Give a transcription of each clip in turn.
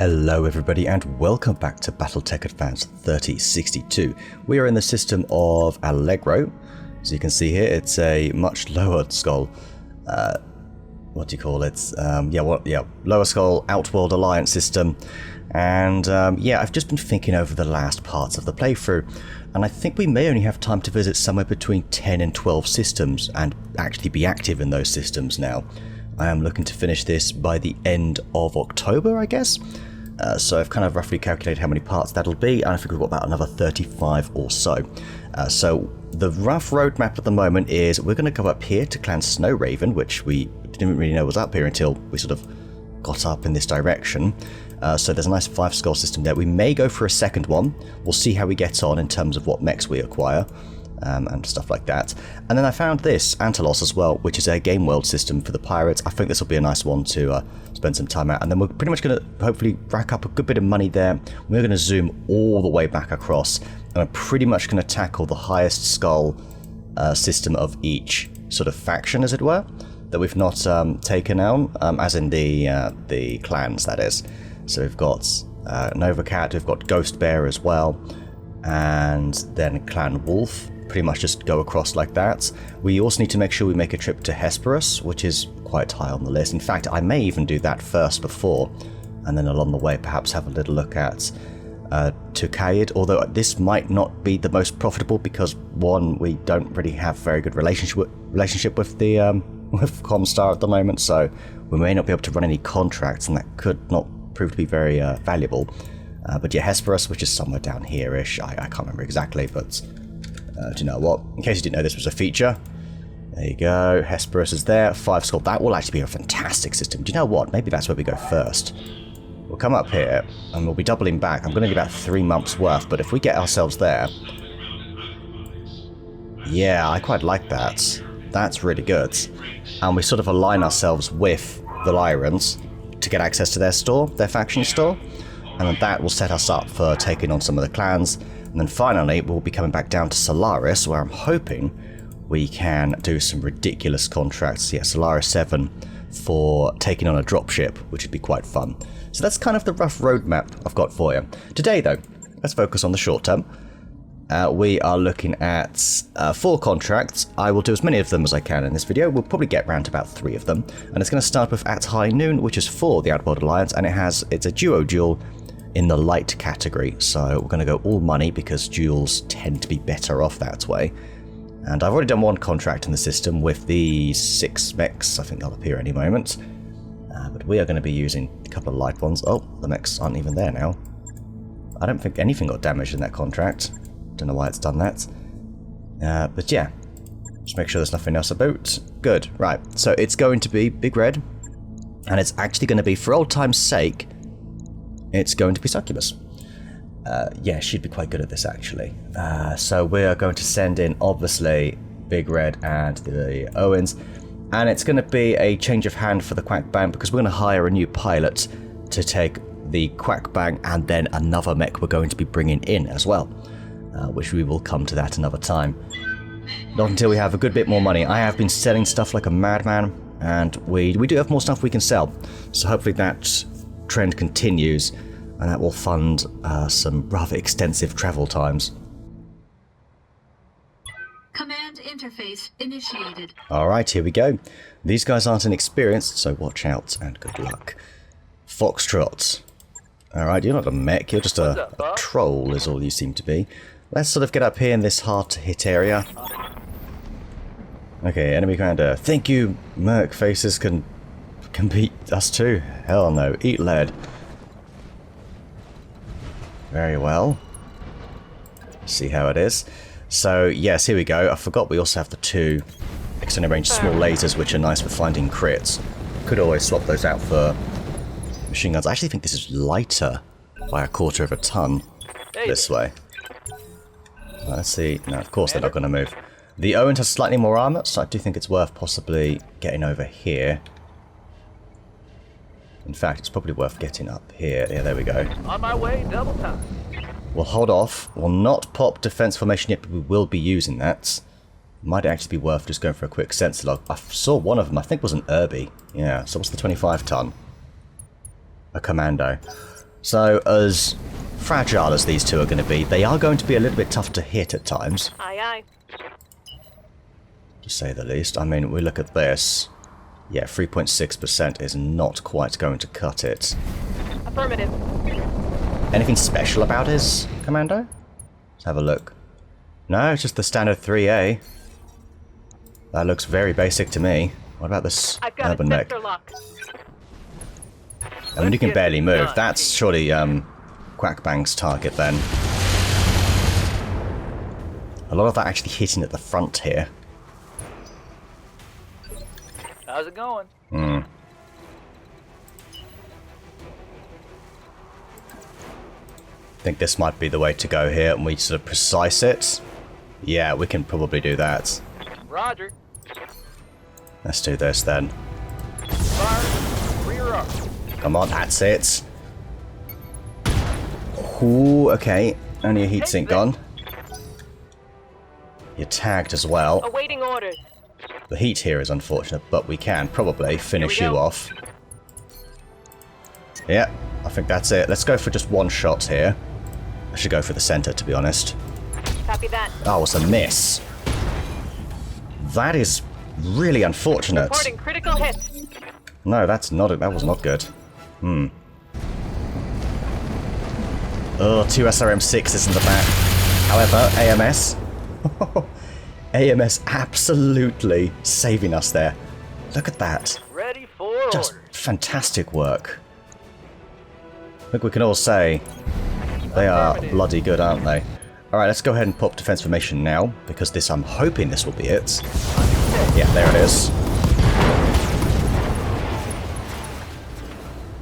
Hello everybody and welcome back to BattleTech Advanced 3062. We are in the system of Allegro. As you can see here, it's a much lower skull, what do you call it? Lower skull Outworld Alliance system. And I've just been thinking over the last parts of the playthrough, and I think we may only have time to visit somewhere between 10 and 12 systems and actually be active in those systems now. I am looking to finish this by the end of October, I guess. So I've kind of roughly calculated how many parts that'll be, and I think we've got about another 35 or so. So the rough roadmap at the moment is we're going to go up here to Clan Snow Raven, which we didn't really know was up here until we sort of got up in this direction. So there's a nice 5-skull system there. We may go for a second one. We'll see how we get on in terms of what mechs we acquire. And stuff like that. And then I found this, Antelos as well, which is a game world system for the pirates. I think this will be a nice one to spend some time at. And then we're pretty much going to hopefully rack up a good bit of money there. We're going to zoom all the way back across. And I'm pretty much going to tackle the highest skull system of each sort of faction, as it were, that we've not taken on, as in the clans, that is. So we've got Nova Cat, we've got Ghost Bear as well, and then Clan Wolf. Pretty much just go across like that. We also need to make sure we make a trip to Hesperus, which is quite high on the list. In fact, I may even do that first before, and then along the way perhaps have a little look at Tucaid, although this might not be the most profitable because, one, we don't really have very good relationship with the with Comstar at the moment, so we may not be able to run any contracts, and that could not prove to be very valuable. But yeah, Hesperus, which is somewhere down here-ish, I can't remember exactly, but do you know what? In case you didn't know this was a feature, there you go, Hesperus is there, 5-skull, that will actually be a fantastic system. Do you know what? Maybe that's where we go first. We'll come up here, and we'll be doubling back. I'm going to get about 3 months worth, but if we get ourselves there... Yeah, I quite like that. That's really good. And we sort of align ourselves with the Lyrans to get access to their store, their faction store, and then that will set us up for taking on some of the clans. And then finally, we'll be coming back down to Solaris, where I'm hoping we can do some ridiculous contracts. Yeah, Solaris 7 for taking on a dropship, which would be quite fun. So that's kind of the rough roadmap I've got for you. Today, though, let's focus on the short term. We are looking at 4 contracts. I will do as many of them as I can in this video. We'll probably get around to about 3 of them. And it's going to start with At High Noon, which is for the Outworld Alliance, and it's a duo duel in the light category, so we're going to go all money because duels tend to be better off that way. And I've already done 1 contract in the system with the 6 mechs. I think they'll appear any moment, but we are going to be using a couple of light ones. Oh, the mechs aren't even there now. I don't think anything got damaged in that contract. Don't know why it's done that, but yeah, just make sure there's nothing else about. Good. Right, so it's going to be Big Red, and it's actually going to be, for old time's sake, it's going to be Succubus. Yeah, she'd be quite good at this, actually. So we're going to send in, obviously, Big Red and the Owens. And it's going to be a change of hand for the Quack Bang, because we're going to hire a new pilot to take the Quack Bang, and then another mech we're going to be bringing in as well. Which we will come to that another time. Not until we have a good bit more money. I have been selling stuff like a madman, and we do have more stuff we can sell. So hopefully that trend continues, and that will fund some rather extensive travel times. Command interface initiated. Alright, here we go. These guys aren't inexperienced, so watch out and good luck. Foxtrot. Alright, you're not a mech, you're just a troll is all you seem to be. Let's sort of get up here in this hard-to-hit area. Okay, enemy commander. Think you merc faces can beat us too? Hell no. Eat lead. Very well. See how it is. So, yes, here we go. I forgot we also have the 2 extended range small lasers, which are nice for finding crits. Could always swap those out for machine guns. I actually think this is lighter by 1/4 of a ton this way. Let's see. No, of course they're not going to move. The Owen has slightly more armor, so I do think it's worth possibly getting over here. In fact, it's probably worth getting up here. Yeah, there we go. On my way, double time. We'll hold off. We'll not pop defense formation yet, but we will be using that. Might actually be worth just going for a quick sensor log. I saw one of them, I think was an Irby. Yeah, so what's the 25 ton? A commando. So, as fragile as these two are going to be, they are going to be a little bit tough to hit at times. Aye, aye. To say the least. I mean, we look at this. Yeah, 3.6% is not quite going to cut it. Affirmative. Anything special about his commando? Let's have a look. No, it's just the standard 3A. That looks very basic to me. What about this I've got urban a mech? sensor lock. I mean, you can barely move. That's surely Quackbang's target then. A lot of that actually hitting at the front here. How's it going? I think this might be the way to go here, and we sort of precise it. Yeah, we can probably do that. Roger. Let's do this then. Fire. Rear up. Come on, that's it. Ooh, okay. Only a heatsink gone. You're tagged as well. Awaiting orders. The heat here is unfortunate, but we can probably finish Here we you go. off. Yeah, I think that's it. Let's go for just one shot here. I should go for the center, to be honest. Copy that. Oh, it's a miss. That is really unfortunate. Reporting critical hits. No, that's not it. That was not good. Oh, 2 SRM6s in the back. However, AMS. AMS absolutely saving us there. Look at that. Ready for Just orders. fantastic work. I think we can all say they are bloody good, aren't they? Alright, let's go ahead and pop defense formation now, because this, I'm hoping this will be it. Yeah, there it is.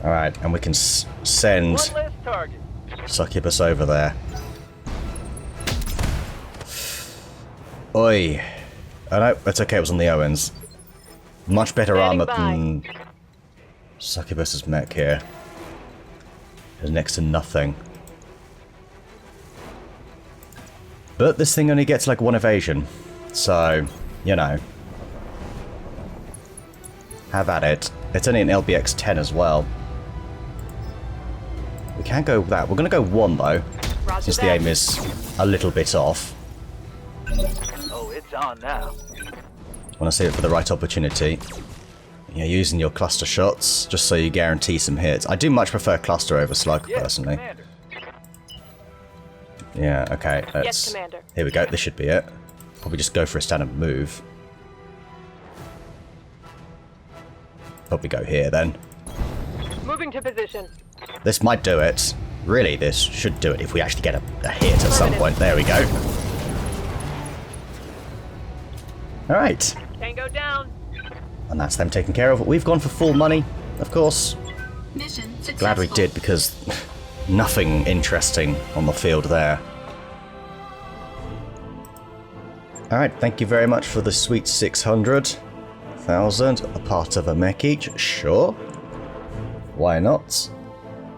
Alright, and we can send One less target. Succubus over there. Oi. Oh no, it's okay, it was on the Owens. Much better Standing armor by. than Succubus's mech here. There's next to nothing. But this thing only gets like 1 evasion. So, you know. Have at it. It's only an LBX 10 as well. We can't go with that. We're going to go 1 though. Roger Since that. the aim is a little bit off. Oh, it's on now. Want to save it for the right opportunity. You're using your cluster shots just so you guarantee some hits. I do much prefer cluster over slug Yes, personally. Commander. Yeah, okay. Let's, Yes, Commander. Here we go. This should be it. Probably just go for a standard move. Probably go here then. Moving to position. This might do it. Really, this should do it if we actually get a hit at some point. There we go. Alright. Tango down. And that's them taken care of. We've gone for full money, of course. Mission successful. Glad we did, because nothing interesting on the field there. Alright, thank you very much for the sweet 600,000. A part of a mech each, sure. Why not?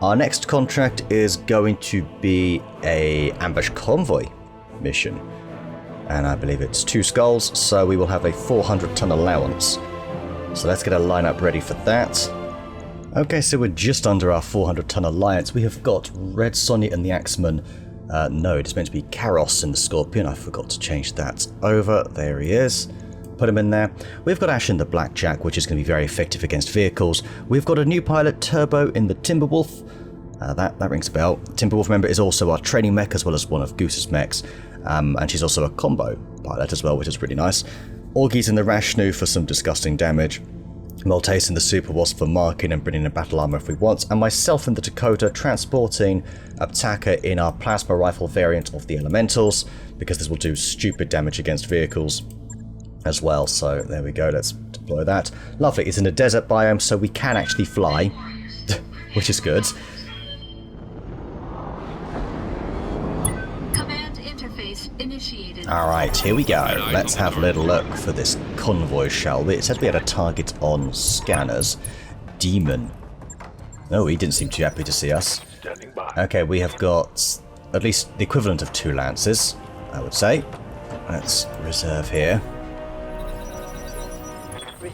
Our next contract is going to be a ambush convoy mission. And I believe it's 2 skulls, so we will have a 400-ton allowance. So let's get a lineup ready for that. Okay, so we're just under our 400-ton alliance. We have got Red Sonny and the Axeman. No, it's meant to be Karos and the Scorpion. I forgot to change that over. There he is. Put him in there. We've got Ash in the Blackjack, which is going to be very effective against vehicles. We've got a new pilot, Turbo, in the Timberwolf. That rings a bell. Timberwolf member is also our training mech, as well as one of Goose's mechs. And she's also a combo pilot as well, which is really nice. Augie's in the Rashnu for some disgusting damage. Maltese in the Super Wasp for marking and bringing in battle armor if we want. And myself in the Dakota transporting Aptaka in our plasma rifle variant of the Elementals, because this will do stupid damage against vehicles as well. So there we go, let's deploy that. Lovely, it's in a desert biome, so we can actually fly, which is good. Command interface initiated. Alright, here we go. Let's have a little look for this convoy, shall we? It said we had a target on scanners. Demon. Oh, he didn't seem too happy to see us. Standing by. Okay, we have got at least the equivalent of 2 lances, I would say. Let's reserve here.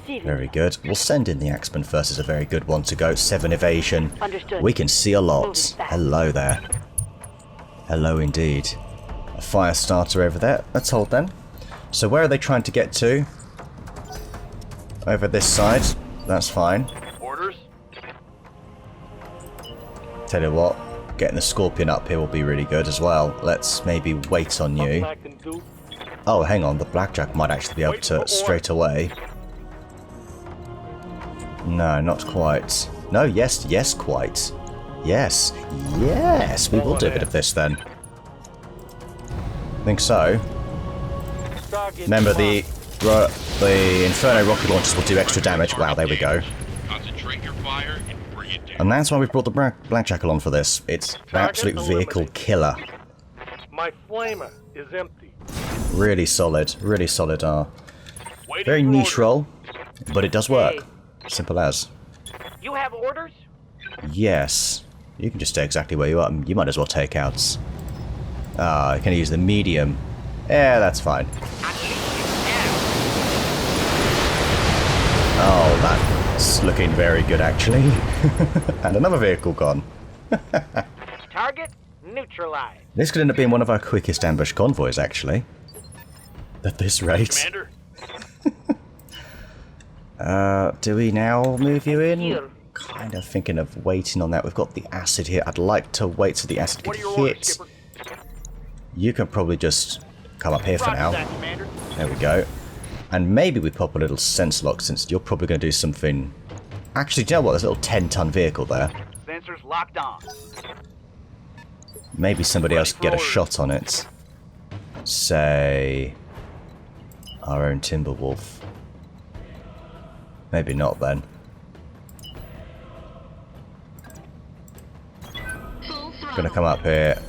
Receiving. Very good. We'll send in the Axeman first. Is a very good one to go. 7 evasion. Understood. We can see a lot. Moving fast. Hello there. Hello indeed. A fire starter over there. Let's hold then. So where are they trying to get to? Over this side. That's fine. Orders? Tell you what, getting the Scorpion up here will be really good as well. Let's maybe wait on you. I can do. Oh, hang on. The Blackjack might actually be able to straight away. No, not quite. No, yes, yes, quite. Yes, yes. We will do a bit of this then. Think so. Remember, the Inferno rocket launchers will do extra damage. Wow, there we go. Concentrate your fire and bring it down. And that's why we brought the Blackjack along for this. It's an absolute vehicle killer. My flamer is empty. Really solid R. Waiting Very for niche orders. roll, but it does work. Hey. Simple as. You have orders? Yes. You can just stay exactly where you are. You might as well take outs. Ah, I can use the medium. Yeah, that's fine. Oh, that's looking very good actually. And another vehicle gone. Target neutralized. This could end up being one of our quickest ambush convoys actually. At this rate. Commander? Do we now move you in? Here. Kind of thinking of waiting on that. We've got the acid here. I'd like to wait till the acid What can are your orders, hit. Skipper? You can probably just come up here for Roger now. that, Commander. There we go. And maybe we pop a little sense lock since you're probably going to do something... Actually, do you know what? There's a little 10-ton vehicle there. Sensors locked on. Maybe somebody else could get a forward. shot on it. Say... our own Timberwolf. Maybe not then. Full throttle. Gonna come up here.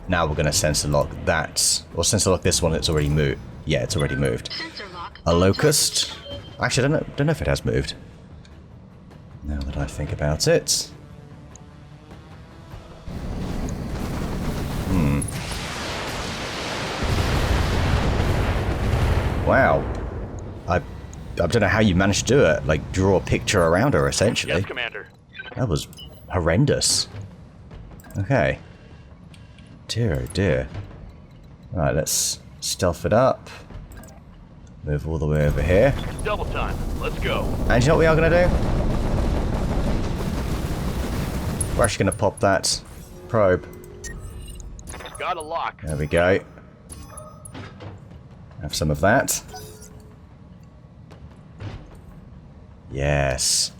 Now we're gonna sensor lock that. Or sensor lock this one, it's already moved. Yeah, it's already moved. Sensor lock. A Locust. Actually, I don't know if it has moved. Now that I think about it. Wow. I don't know how you managed to do it. Like, draw a picture around her, essentially. Yes, Commander. That was horrendous. Okay. Dear, oh dear. Right, let's stealth it up. Move all the way over here. Double time. Let's go. And you know what we are going to do? We're actually going to pop that probe. Got a lock. There we go. Have some of that. Yes.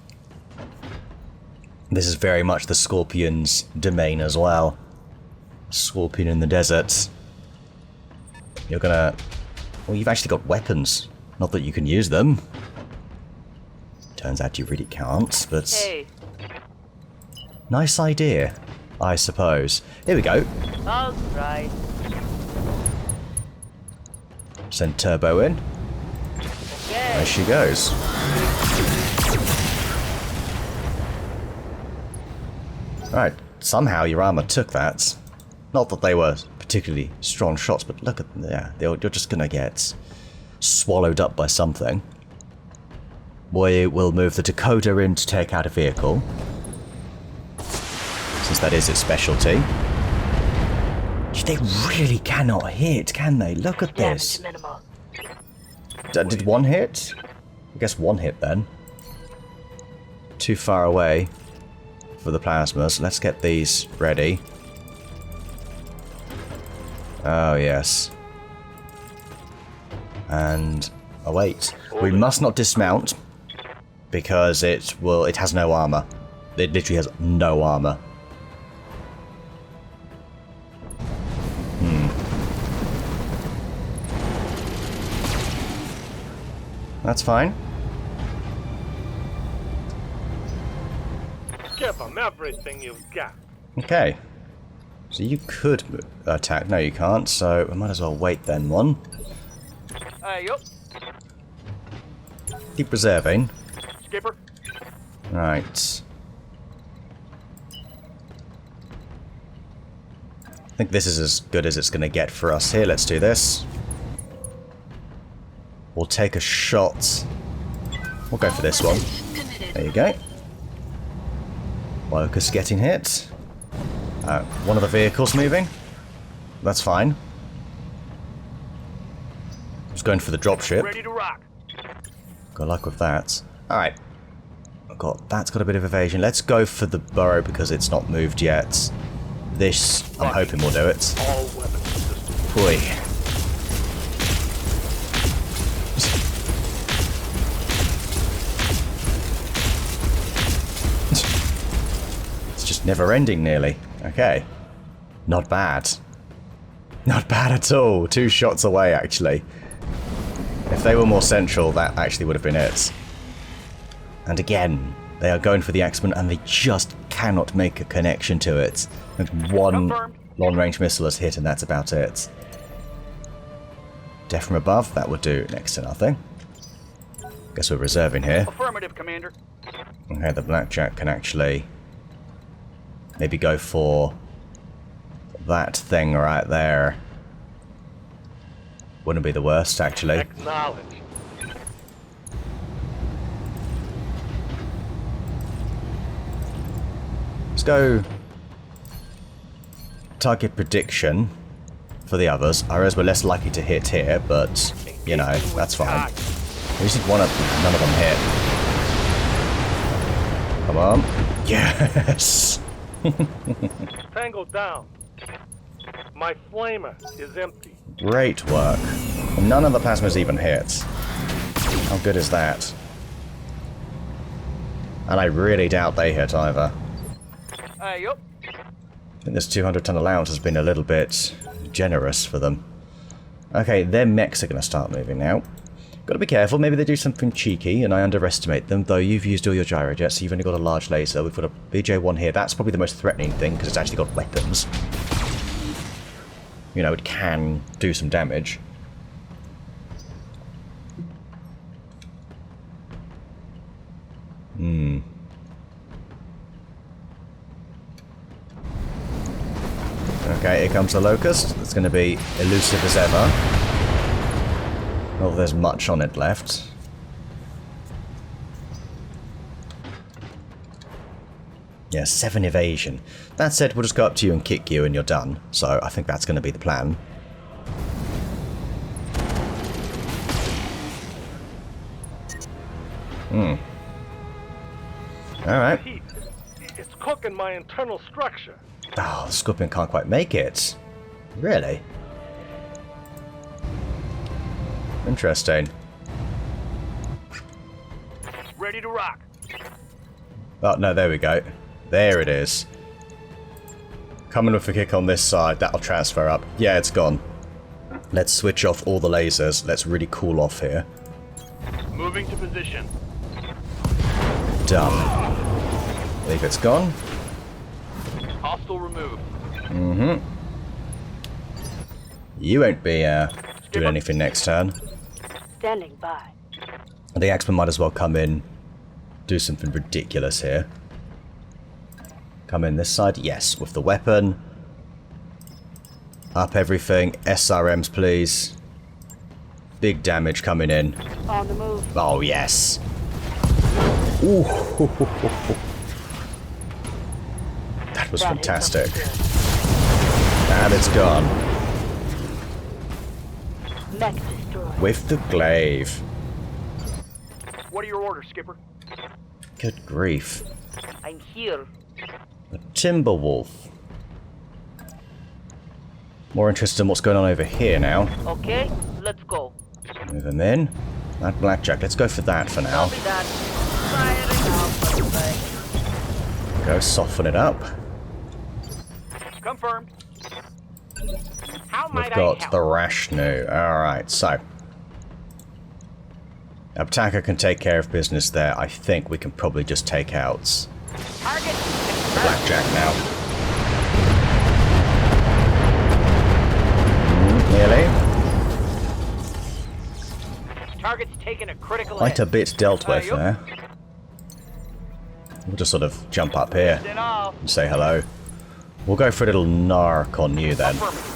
This is very much the Scorpion's domain as well. Scorpion in the desert. You're gonna... Well, you've actually got weapons. Not that you can use them. Turns out you really can't, but... Hey. Nice idea, I suppose. Here we go. All right. Send Turbo in. Okay. There she goes. Alright, somehow your armor took that. Not that they were particularly strong shots, but look at... Yeah, you're just gonna get swallowed up by something. We will move the Dakota in to take out a vehicle. Since that is its specialty. They really cannot hit, can they? Look at this. Damage minimal. Did one hit? I guess one hit then. Too far away for the plasmas. Let's get these ready. Oh, yes. And... oh, wait. We must not dismount. Because it has no armor. It literally has no armor. That's fine. Give them everything you've got. Okay. So you could attack. No, you can't. So we might as well wait then one. Yup. Keep reserving. Skipper. Right. I think this is as good as it's going to get for us here. Let's do this. We'll take a shot We'll go for this one. Committed. There you go. Locust getting hit. One of the vehicles moving. That's fine. Just going for the dropship. Ready to rock. Good luck with that. Alright. That's got a bit of evasion. Let's go for the burrow because it's not moved yet. This, I'm hoping will do it. All weapons systems. Boy. It's just never ending nearly. Okay. Not bad. Not bad at all. 2 shots away actually. If they were more central, that actually would have been it. And again, they are going for the Axeman and they just cannot make a connection to it. And one Confirmed. long-range missile is hit and that's about it. Death from above, that would do next to nothing. Guess we're reserving here. Affirmative, Commander. Okay, the Blackjack can actually maybe go for that thing right there. Wouldn't be the worst, actually. Acknowledge. Let's go target prediction for the others. Ours were less likely to hit here, but, you know, that's fine. We just need none of them hit. Come on. Yes! Tango down. My flamer is empty. Great work. None of the plasmas even hit. How good is that? And I really doubt they hit either. Yup. I think this 200-ton allowance has been a little bit generous for them. Okay, their mechs are going to start moving now. Got to be careful, maybe they do something cheeky and I underestimate them, though you've used all your gyrojets, so you've only got a large laser. We've got a BJ-1 here, that's probably the most threatening thing because it's actually got weapons. You know, it can do some damage. Okay, here comes the Locust. It's going to be elusive as ever. Not that there's much on it left. Yeah, 7 evasion. That said, we'll just go up to you and kick you and you're done. So I think that's going to be the plan. Alright. Heat. It's cooking my internal structure. Oh, the Scorpion can't quite make it. Really? Interesting. Ready to rock. Oh, no, there we go. There it is. Coming with a kick on this side, that'll transfer up. Yeah, it's gone. Let's switch off all the lasers. Let's really cool off here. Moving to position. Done. I believe it's gone. Hostile removed. You won't be doing anything next turn. Standing by. The Axeman might as well come in, do something ridiculous here. Come in this side, yes, with the weapon. Up everything. SRMs, please. Big damage coming in. On the move. Oh, yes. Ooh. That was fantastic. And it's gone. Mech destroyed. With the glaive. What are your orders, Skipper? Good grief. I'm here. A Timberwolf. More interested in what's going on over here now. Okay, let's go. Move him in. That Blackjack, let's go for that for now. Copy that. Firing out. Go soften it up. Confirmed. How We've might I got help? the Rashnu. Alright, so. Abtaka can take care of business there. I think we can probably just take out Target. Blackjack now. Nearly. Target's taking a critical Quite a hit. bit dealt with yup. there. We'll just sort of jump up here Then off. and say hello. We'll go for a little narc on you then. Affirmative.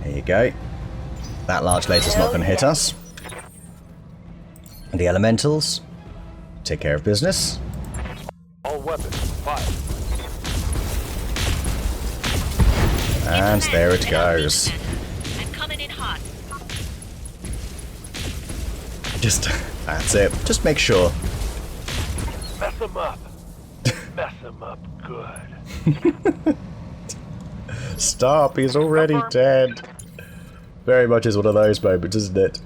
There you go. That large laser's not going to hit us. The elementals take care of business. All weapons, fire. And there it goes. I'm coming in hot. Just, that's it. Just make sure. Mess them up. Mess them up good. Stop, he's already dead. Very much is one of those moments, isn't it?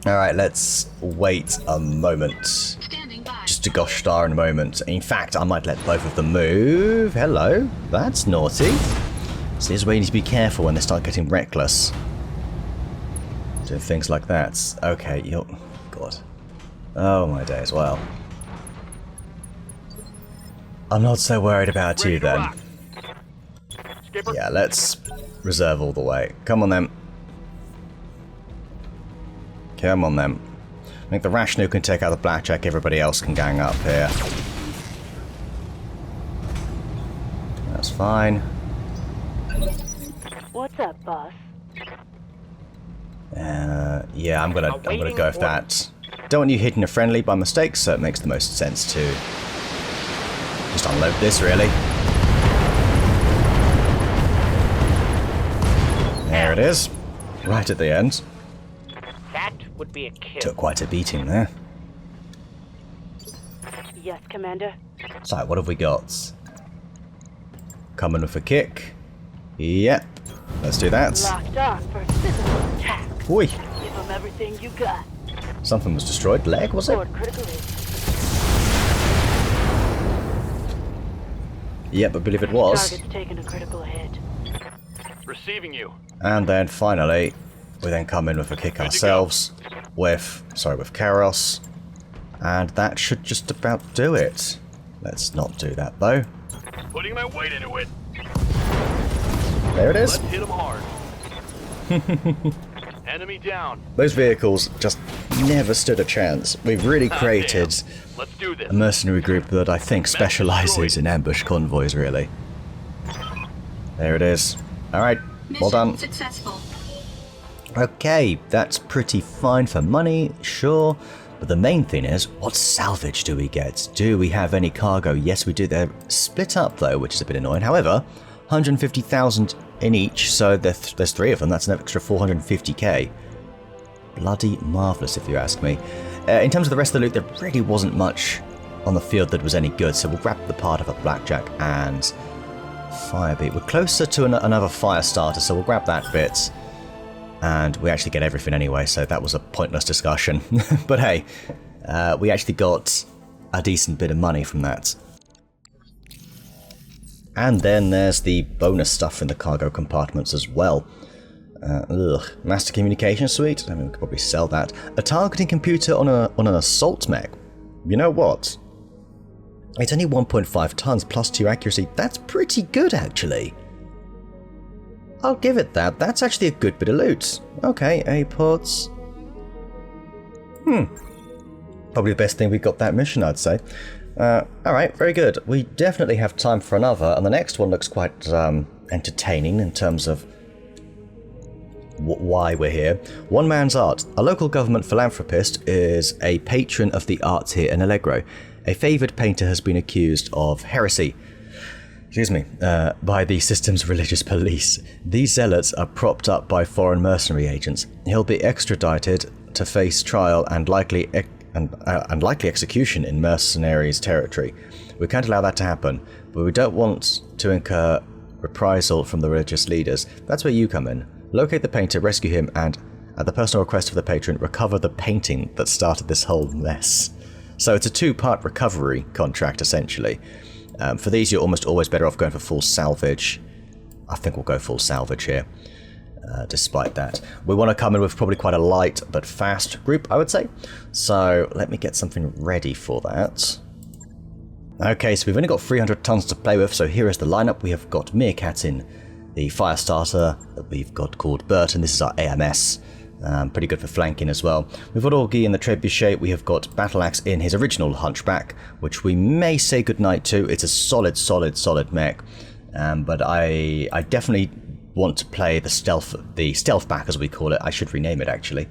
Alright, let's wait a moment. Standing by. Just to gosh star in a moment. In fact, I might let both of them move. Hello, that's naughty. So here's where you need to be careful when they start getting reckless. Doing things like that. Okay, you're... God. Oh my days, well. I'm not so worried about you then. Skipper. Yeah, let's reserve all the way. Come on then. Come on then. I think the Rashnu can take out the Blackjack, everybody else can gang up here. That's fine. What's up, boss? Yeah, I'm gonna go with that. Don't want you hitting a friendly by mistake, so it makes the most sense to just unload this, really. There it is. Right at the end. That would be a kill. Took quite a beating there. Yes, Commander. So, what have we got? Coming with a kick. Yep. Let's do that. Locked on for physical attack. Oi. Give them everything you got. Something was destroyed. Leg, was it? Forward critical hit. Yep, I believe it was. Target's taking a critical hit. Receiving you. And then finally, we then come in with a kick ourselves with Karos. And that should just about do it. Let's not do that though. Putting my weight into it. There it is. Let's hit them hard. Enemy down. Those vehicles just never stood a chance. We've really created Damn. Let's do this. a mercenary group that I think specializes in ambush convoys, really. There it is. Alright, well Mission done. successful. Okay, that's pretty fine for money, sure. But the main thing is, what salvage do we get? Do we have any cargo? Yes, we do. They're split up, though, which is a bit annoying. However, 150,000 in each, so there's three of them. That's an extra 450k. Bloody marvellous, if you ask me. In terms of the rest of the loot, there really wasn't much on the field that was any good, so we'll grab the part of a Blackjack and Firebeat. We're closer to another fire starter, so we'll grab that bit. And we actually get everything anyway, so that was a pointless discussion. But hey, we actually got a decent bit of money from that. And then there's the bonus stuff in the cargo compartments as well. Master Communication Suite, I mean, we could probably sell that. A targeting computer on an assault mech. You know what? It's only 1.5 tons plus 2 accuracy. That's pretty good, actually. I'll give it that. That's actually a good bit of loot. Okay, A-pods. Probably the best thing we got that mission, I'd say. Alright, very good. We definitely have time for another, and the next one looks quite entertaining in terms of why we're here. One Man's Art. A local government philanthropist is a patron of the arts here in Allegro. A favoured painter has been accused of heresy. By the system's religious police. These zealots are propped up by foreign mercenary agents. He'll be extradited to face trial and likely execution in mercenaries' territory. We can't allow that to happen, but we don't want to incur reprisal from the religious leaders. That's where you come in. Locate the painter, rescue him, and, at the personal request of the patron, recover the painting that started this whole mess. So it's a two-part recovery contract, essentially. For these, you're almost always better off going for full salvage. I think we'll go full salvage here, despite that. We want to come in with probably quite a light but fast group, I would say. So let me get something ready for that. Okay, so we've only got 300 tons to play with, so here is the lineup. We have got Meerkat in the fire starter that we've got called Bert, and this is our AMS. Pretty good for flanking as well. We've got Augie in the Trebuchet. We have got Battleaxe in his original Hunchback, which we may say goodnight to. It's a solid mech. But I definitely want to play the stealth back as we call it. I should rename it actually.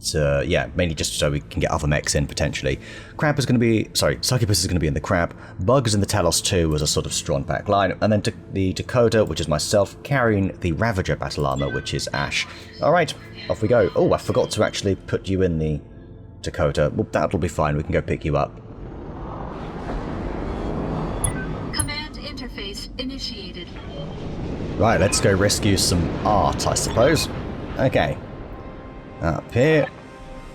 So yeah, mainly just so we can get other mechs in potentially. Succubus is going to be in the Crab. Bug is in the Talos 2 as a sort of strong back line, and then the Dakota, which is myself, carrying the Ravager battle armor, which is Ash. All right, off we go. Oh, I forgot to actually put you in the Dakota. Well, that'll be fine. We can go pick you up. Command interface initiated. Right, let's go rescue some art, I suppose. Okay. Up here.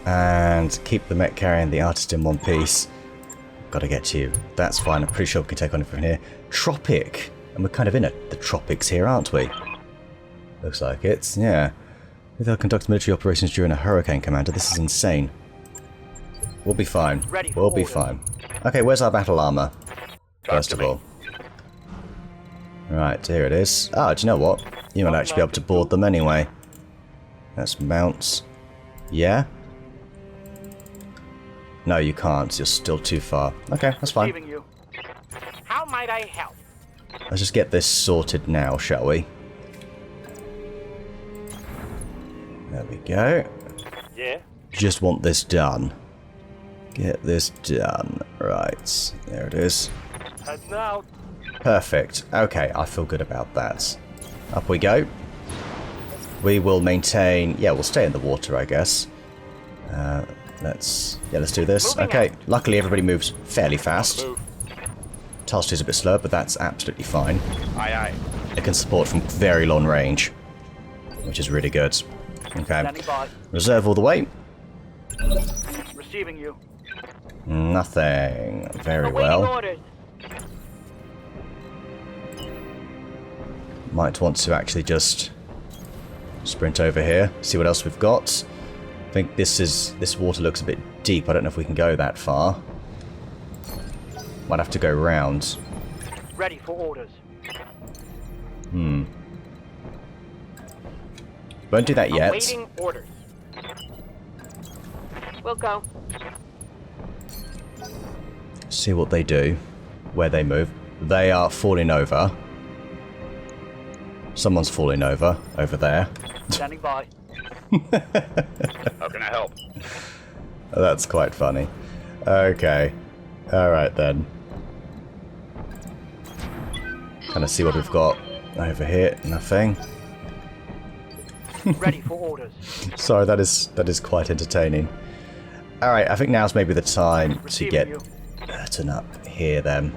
And keep the mech carrying the artist in one piece. Gotta get to you. That's fine. I'm pretty sure we can take on it from here. Tropic. And we're kind of in the tropics here, aren't we? Looks like it. Yeah. They'll conduct military operations during a hurricane, Commander. This is insane. We'll be fine. We'll be fine. Okay, where's our battle armor? First of all. Right, here it is. Ah, do you know what? You might actually be able to board them anyway. That's mounts. Yeah? No, you can't. You're still too far. Okay, that's fine. How might I help? Let's just get this sorted now, shall we? There we go. Yeah? Just want this done. Get this done. Right, there it is. Heading out. Perfect. Okay, I feel good about that. Up we go. We will maintain... Yeah, we'll stay in the water, I guess. Let's do this. Okay, luckily everybody moves fairly fast. Task 2 is a bit slow, but that's absolutely fine. Aye, aye. It can support from very long range, which is really good. Okay. Reserve all the way. Receiving you. Nothing. Very Awaiting well. orders. Might want to actually just sprint over here, see what else we've got. I think this water looks a bit deep. I don't know if we can go that far. Might have to go round. Ready for orders. Won't do that yet. Awaiting orders. We'll go. See what they do. Where they move. They are falling over. Someone's falling over there. Standing by. How can I help? That's quite funny. Okay. Alright then. Kind of see what we've got over here. Nothing. Ready for orders. Sorry, that is quite entertaining. Alright, I think now's maybe the time to Receiving get you. Burton up here then.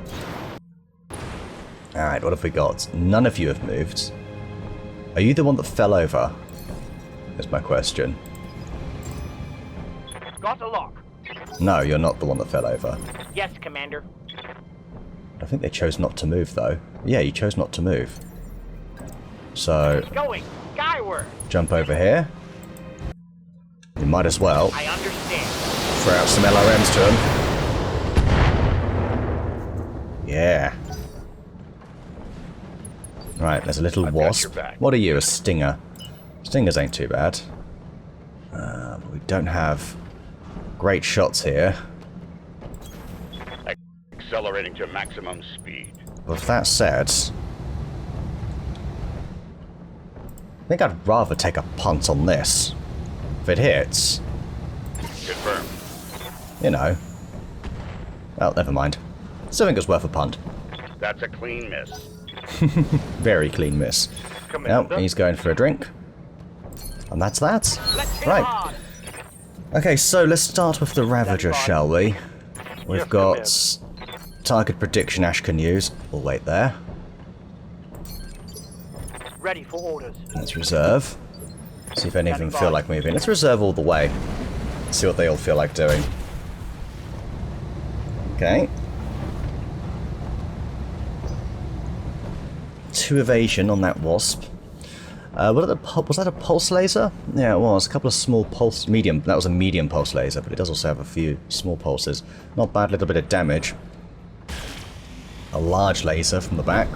Alright, what have we got? None of you have moved. Are you the one that fell over? Is my question. Got a lock. No, you're not the one that fell over. Yes, Commander. I think they chose not to move though. Yeah, you chose not to move. So, Going. Skyward. jump over here. You might as well I understand. throw out some LRMs to them. Yeah. Right, there's a little I've got wasp. your back. What are you, a stinger? Stingers ain't too bad. But we don't have great shots here. Accelerating to maximum speed. With that said, I think I'd rather take a punt on this. If it hits, Confirmed. you know. Well, never mind. Still think it's worth a punt. That's a clean miss. Very clean miss. Now he's going for a drink. And that's that. Let's hit Right. hard. Okay, so let's start with the Ravager, shall we? We've Yes, got target prediction Ash can use. We'll wait there. Ready for orders. Let's reserve. See if any of them feel like moving. Let's reserve all the way. See what they all feel like doing. Okay. 2 evasion on that wasp. Was that a pulse laser? Yeah, it was. A couple of small pulse... Medium. That was a medium pulse laser, but it does also have a few small pulses. Not bad, little bit of damage. A large laser from the back.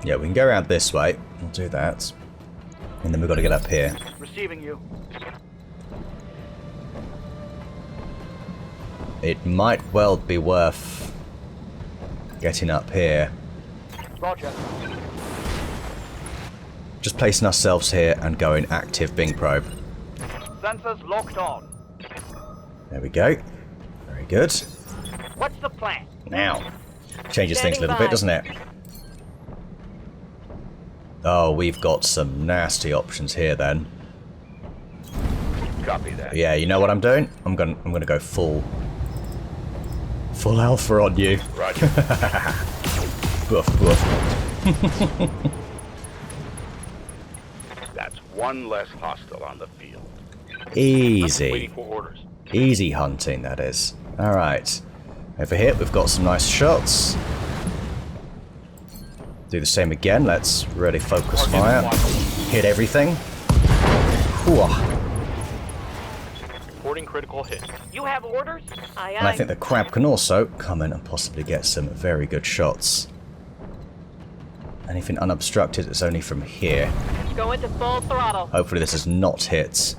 Yeah, we can go around this way. We'll do that. And then we've got to get up here. Receiving you. it might well be worth getting up here. Roger. Just placing ourselves here and going active Bing probe. Sensors locked on. There we go. Very good. What's the plan? Now, changes things a Standing little by. bit, doesn't it? Oh, we've got some nasty options here then. Copy that. Yeah, you know what I'm doing? I'm gonna go full alpha on you. Roger. Woof woof. That's one less hostile on the field. Easy. Waiting for orders. Easy hunting, that is. Alright. Over here, we've got some nice shots. Do the same again. Let's really focus fire. Hit everything. Hooah. Reporting critical hit. You have orders? Aye, And I aye. think the crab can also come in and possibly get some very good shots. Anything unobstructed is only from here. Going to full throttle. Hopefully this is not hit.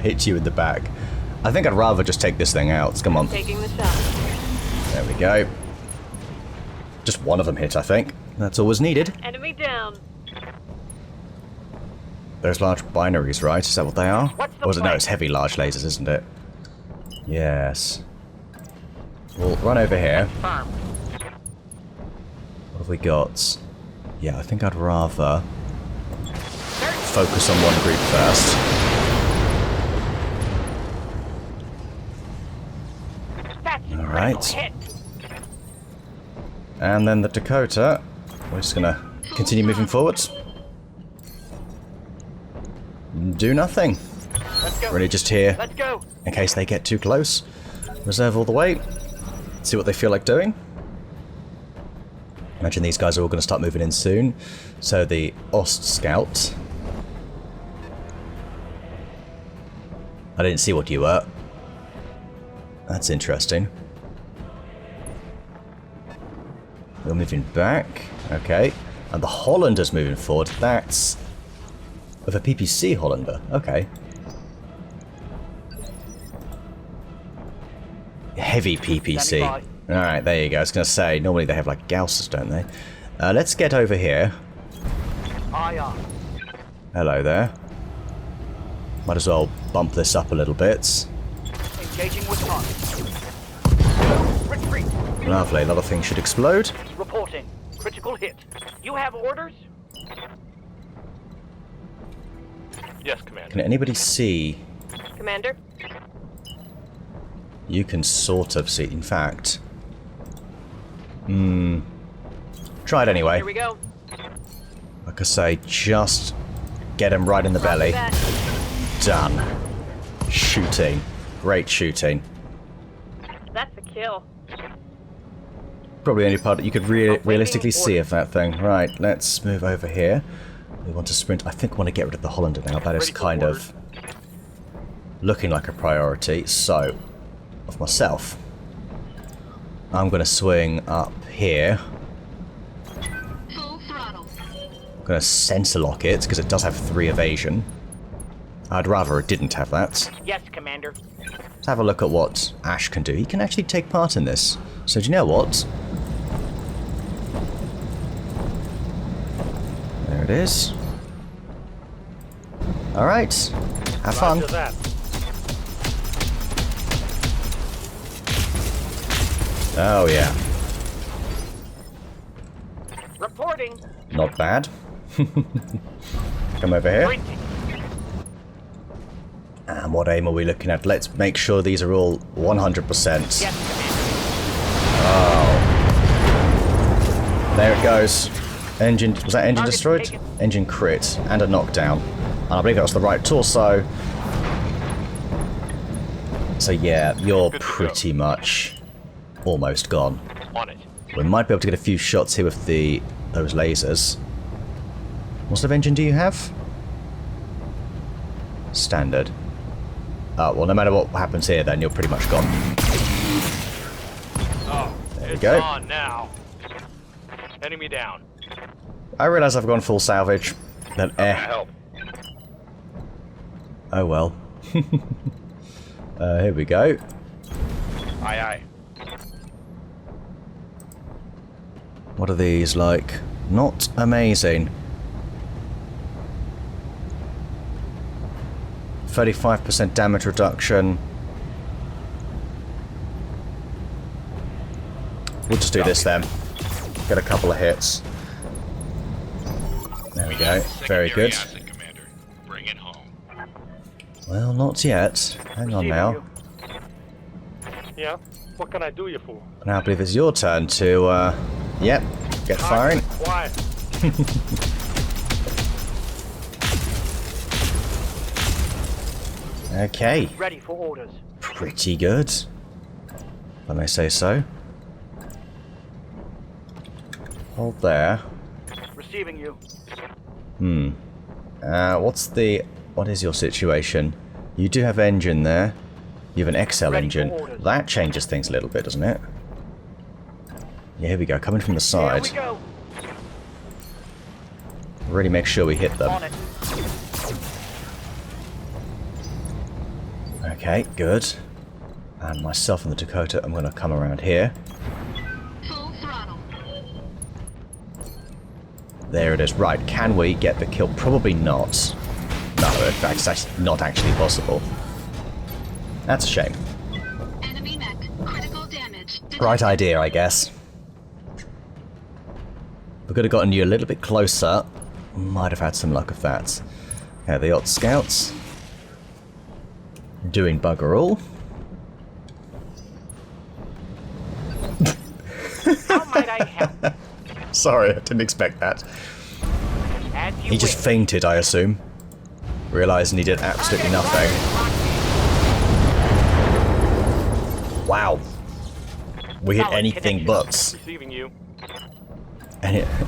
Hit you in the back. I think I'd rather just take this thing out. Come on. Taking the shot. There we go. Just one of them hit, I think. That's all was needed. Enemy down. Those large binaries, right? Is that what they are? What's the Or is it? No, plan? it's heavy large lasers, isn't it? Yes. We'll run over here. Firm. What have we got? Yeah, I think I'd rather focus on one group first. That's All critical right. hit. And then the Dakota. We're just gonna continue moving forwards. Do nothing. Let's go. Really just here Let's go. in case they get too close. Reserve all the way. See what they feel like doing. Imagine these guys are all going to start moving in soon. So the Ost Scout. I didn't see what you were. That's interesting. You're moving back. Okay. And the Hollander's moving forward. That's of a PPC Hollander. Okay. Heavy PPC. Standing Alright, there you go. I was going to say, normally they have like Gausses, don't they? Let's get over here. Aye, aye. Hello there. Might as well bump this up a little bit. Engaging with target. Retreat. Lovely. A lot of things should explode. Reporting. Critical hit. You have orders? Yes, Commander. Can anybody see? Commander? You can sort of see. In fact... Try it anyway. Here we go. Like I say, just get him right in the belly. Copy that. Done. Shooting. Great shooting. That's a kill. Probably the only part that you could realistically see of that thing. Right, let's move over here. We want to sprint. I think we want to get rid of the Hollander now. That is Ready for kind of looking like a priority. So, of myself, I'm going to swing up here. Full throttle. I'm going to sensor lock it because it does have 3 evasion. I'd rather it didn't have that. Yes, Commander. Let's have a look at what Ash can do. He can actually take part in this. So do you know what? There it is. Alright. Have fun. Roger that. Oh yeah. Reporting. Not bad. Come over here. Printing. And what aim are we looking at? Let's make sure these are all 100%. Yes, Commander. There it goes. Engine, was that engine Target destroyed? taken. Engine crit and a knockdown. And I believe that was the right torso. So yeah, you're Good to go. pretty much almost gone. On it. We might be able to get a few shots here with those lasers. What sort of engine do you have? Standard. Oh, well, no matter what happens here, then you're pretty much gone. Oh, There we it's go. on now. Enemy down. I realise I've gone full salvage. Then How can I help? Oh well. Here we go. Aye, aye. What are these like? Not amazing. 35% damage reduction. We'll just do this then. Get a couple of hits. There we go. Very Secondary good. asset, Commander. Bring it home. Well, not yet. Hang on Receiving now. you. Yeah? What can I do you for? Now I believe it's your turn to, yep, get firing. Quiet. Okay, Ready for orders. pretty good, if I may say so. Hold there. Receiving you. What is your situation? You do have engine there. You have an XL Ready for engine. orders. That changes things a little bit, doesn't it? Yeah, here we go, coming from the Here side. we go. Really make sure we hit On them. it. Okay, good. And myself and the Dakota, I'm going to come around here. Full throttle. There it is. Right, can we get the kill? Probably not. No, in fact, it's actually not actually possible. That's a shame. Enemy mech. Critical damage. Right idea, I guess. We could have gotten you a little bit closer. Might have had some luck with that. Okay, the Yacht Scouts. Doing bugger all. How might I help? Sorry, I didn't expect that. As you He just wish. fainted, I assume. Realising he did absolutely nothing. Wow. We hit Solid anything connection. but. Receiving you.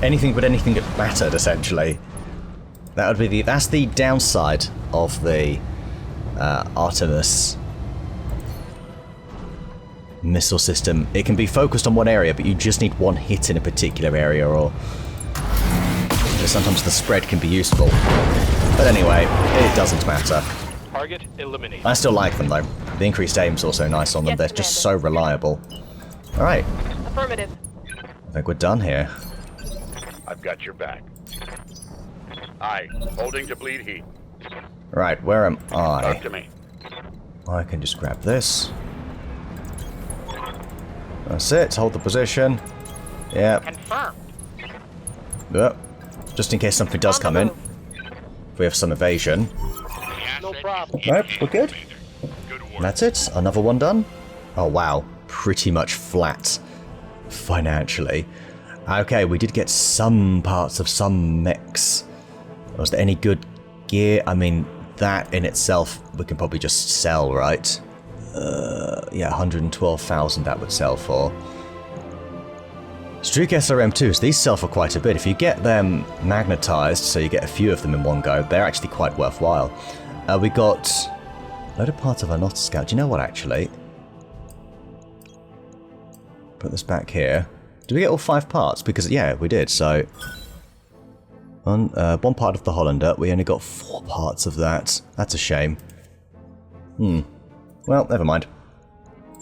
Anything but anything that mattered, essentially. That would be that's the downside of the Artemis missile system. It can be focused on one area, but you just need one hit in a particular area, or sometimes the spread can be useful. But anyway, it doesn't matter. Target eliminated. I still like them, though. The increased aim's also nice on them. Yes, They're just Commander. so reliable. Alright, Affirmative. I think we're done here. I've got your back. Aye. Holding to bleed heat. Right, where am Talk I? to me. I can just grab this. That's it, hold the position. Yep, Confirmed. yep. Just in case something does On the come in. move. If we have some evasion. The asset No problem. is Nope, in we're good. hand, Commander. Good work. And that's it, another one done. Oh wow, pretty much flat financially. Okay, we did get some parts of some mechs. Was there any good gear? I mean, that in itself we can probably just sell, right? Yeah, 112,000 that would sell for. Streak SRM2s, these sell for quite a bit. If you get them magnetized, so you get a few of them in one go, they're actually quite worthwhile. We got a load of parts of our Not Scout. Do you know what, actually? Put this back here. Did we get all 5 parts? Because, yeah, we did, so... one part of the Hollander, we only got 4 parts of that. That's a shame. Well, never mind.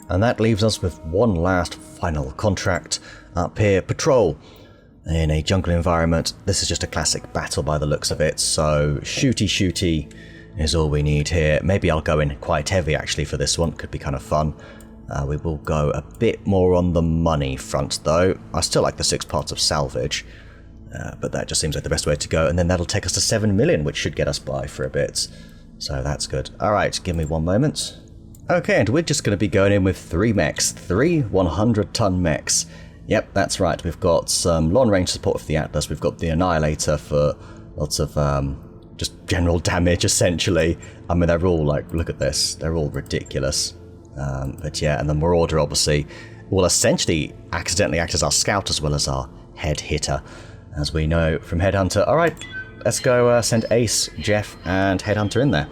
And that leaves us with one last final contract up here. Patrol in a jungle environment. This is just a classic battle by the looks of it, so shooty is all we need here. Maybe I'll go in quite heavy actually for this one. Could be kind of fun. We will go a bit more on the money front though. I still like the 6 parts of salvage, but that just seems like the best way to go. And then that'll take us to 7 million, which should get us by for a bit. So that's good. Alright, give me one moment. Okay, and we're just going to be going in with 3 mechs. 3 100-ton mechs. Yep, that's right. We've got some long-range support for the Atlas. We've got the Annihilator for lots of just general damage, essentially. I mean, they're all like, look at this. They're all ridiculous. But yeah, and the Marauder, obviously, will essentially accidentally act as our scout as well as our head hitter, as we know from Headhunter. Alright, let's go send Ace, Jeff, and Headhunter in there.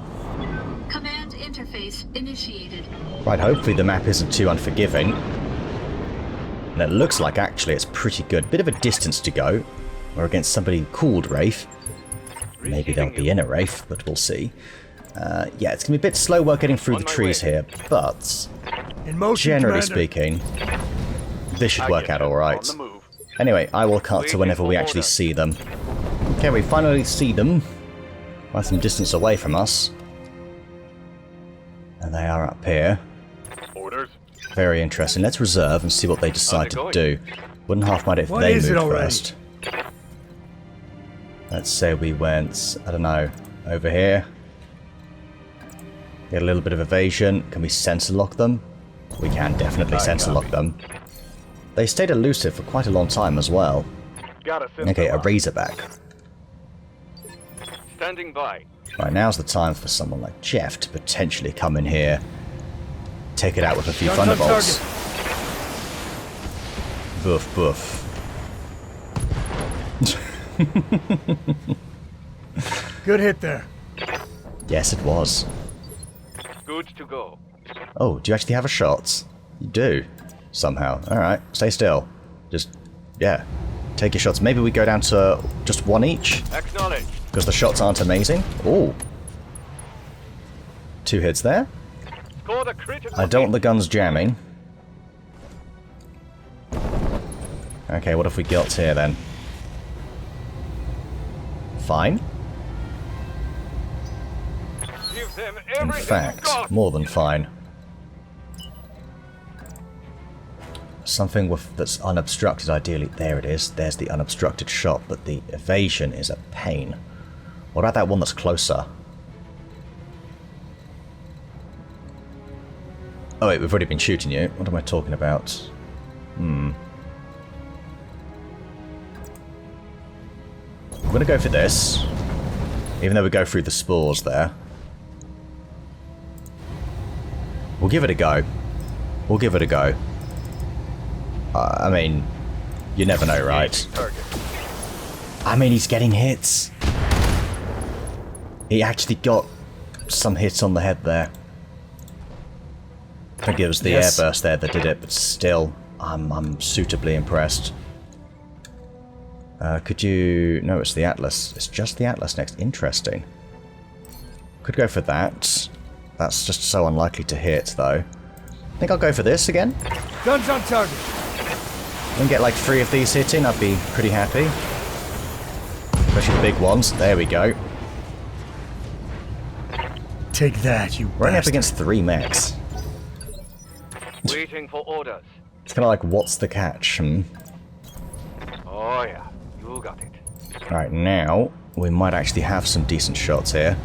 Command interface initiated. Right, hopefully the map isn't too unforgiving. And it looks like actually it's pretty good. Bit of a distance to go. We're against somebody called Wraith. Maybe they'll be in a Wraith, but we'll see. Yeah, it's going to be a bit slow work getting through the trees here, but In motion, generally Commander. speaking, this should I work get out you. alright. On the move. Anyway, I will cut to whenever we actually see them. Okay, we finally see them. Quite some distance away from us. And they are up here. Orders. Very interesting. Let's reserve and see what they decide to do. Wouldn't half mind it if What they is it moved already? first. Let's say we went, I don't know, over here. Get a little bit of evasion. Can we sensor lock them? We can definitely sensor lock them. They stayed elusive for quite a long time as well. Got a system. Okay, a lock. Razorback. Standing by. Right, now's the time for someone like Jeff to potentially come in here, take it out with a few Guns on thunderbolts. Boof, boof. Good hit there. Yes, it was. Good to go. Oh, do you actually have a shot? You do. Somehow. Alright, stay still. Just, yeah. Take your shots. Maybe we go down to just one each, Acknowledged. because the shots aren't amazing. Ooh. 2 hits there. Score the critical. I don't want the guns jamming. Okay, what if we guilt here then? Fine. Give them In everything you've fact, got. more than fine. Something with that's unobstructed, ideally. There it is. There's the unobstructed shot, but the evasion is a pain. What about that one that's closer? Oh wait, we've already been shooting you. What am I talking about? I'm gonna go for this. Even though we go through the spores there. We'll give it a go. We'll give it a go. I mean, you never know, right? Target. I mean, he's getting hits. He actually got some hits on the head there. I think it was the Yes. airburst there that did it, but still, I'm suitably impressed. Could you... No, it's the Atlas. It's just the Atlas next. Interesting. Could go for that. That's just so unlikely to hit, though. I think I'll go for this again. Guns on target. We can get like 3 of these hitting, I'd be pretty happy. Especially the big ones. There we go. Take that, you We're only up bastard. against 3 mechs. Waiting for orders. It's kind of like, what's the catch? Oh yeah, you got it. Alright, now we might actually have some decent shots here.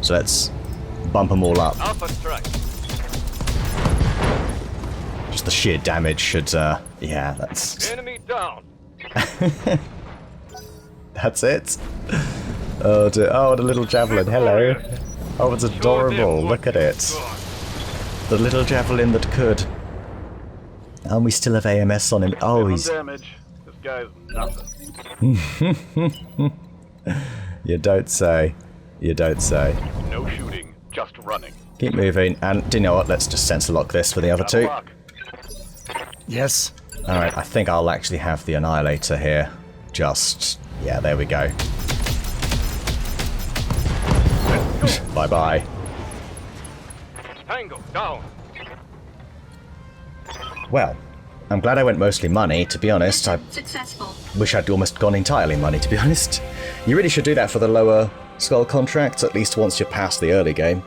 So let's bump them all up. Alpha strike. Just the sheer damage should, yeah, that's Enemy down. that's it. Oh, dear. Oh, the little javelin. Hello. Oh, it's adorable. Look at it. The little javelin that could. And we still have AMS on him. Oh, he's... Damage. This guy's nothing. You don't say. You don't say. No shooting. Just running. Keep moving. And do you know what? Let's just sensor lock this for the other Got a 2. lock. Yes. Alright, I think I'll actually have the Annihilator here. Just... Yeah, there we go. Bye-bye. Tango down. Well, I'm glad I went mostly money, to be honest. I Successful. wish I'd almost gone entirely money, to be honest. You really should do that for the lower skull contracts, at least once you're past the early game.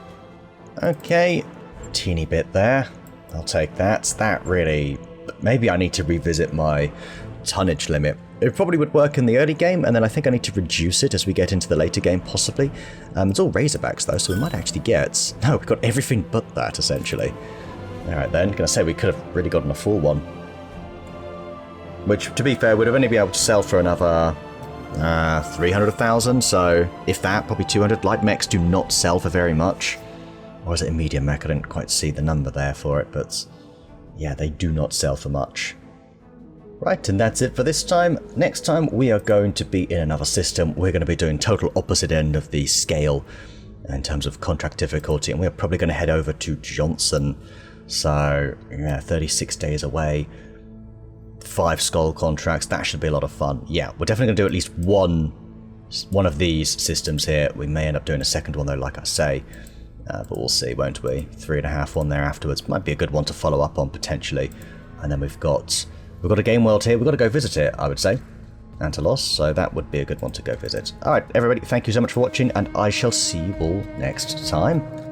Okay, teeny bit there. I'll take that. That really... Maybe I need to revisit my tonnage limit. It probably would work in the early game, and then I think I need to reduce it as we get into the later game, possibly. It's all Razorbacks, though, so we might actually get... No, we've got everything but that, essentially. Alright then, gonna say we could have really gotten a full one. Which, to be fair, would have only be able to sell for another 300,000, so if that, probably 200. Light mechs do not sell for very much. Or is it a medium mech? I didn't quite see the number there for it, but yeah, they do not sell for much. Right, and that's it for this time. Next time, we are going to be in another system. We're going to be doing total opposite end of the scale in terms of contract difficulty, and we're probably going to head over to Johnson. So, yeah, 36 days away. 5 skull contracts, that should be a lot of fun. Yeah, we're definitely going to do at least one one of these systems here. We may end up doing a second one though, like I say. But we'll see, won't we? 3.5 one there afterwards. Might be a good one to follow up on, potentially. And then we've got a game world here. We've got to go visit it, I would say. Antelos, so that would be a good one to go visit. Alright, everybody, thank you so much for watching, and I shall see you all next time.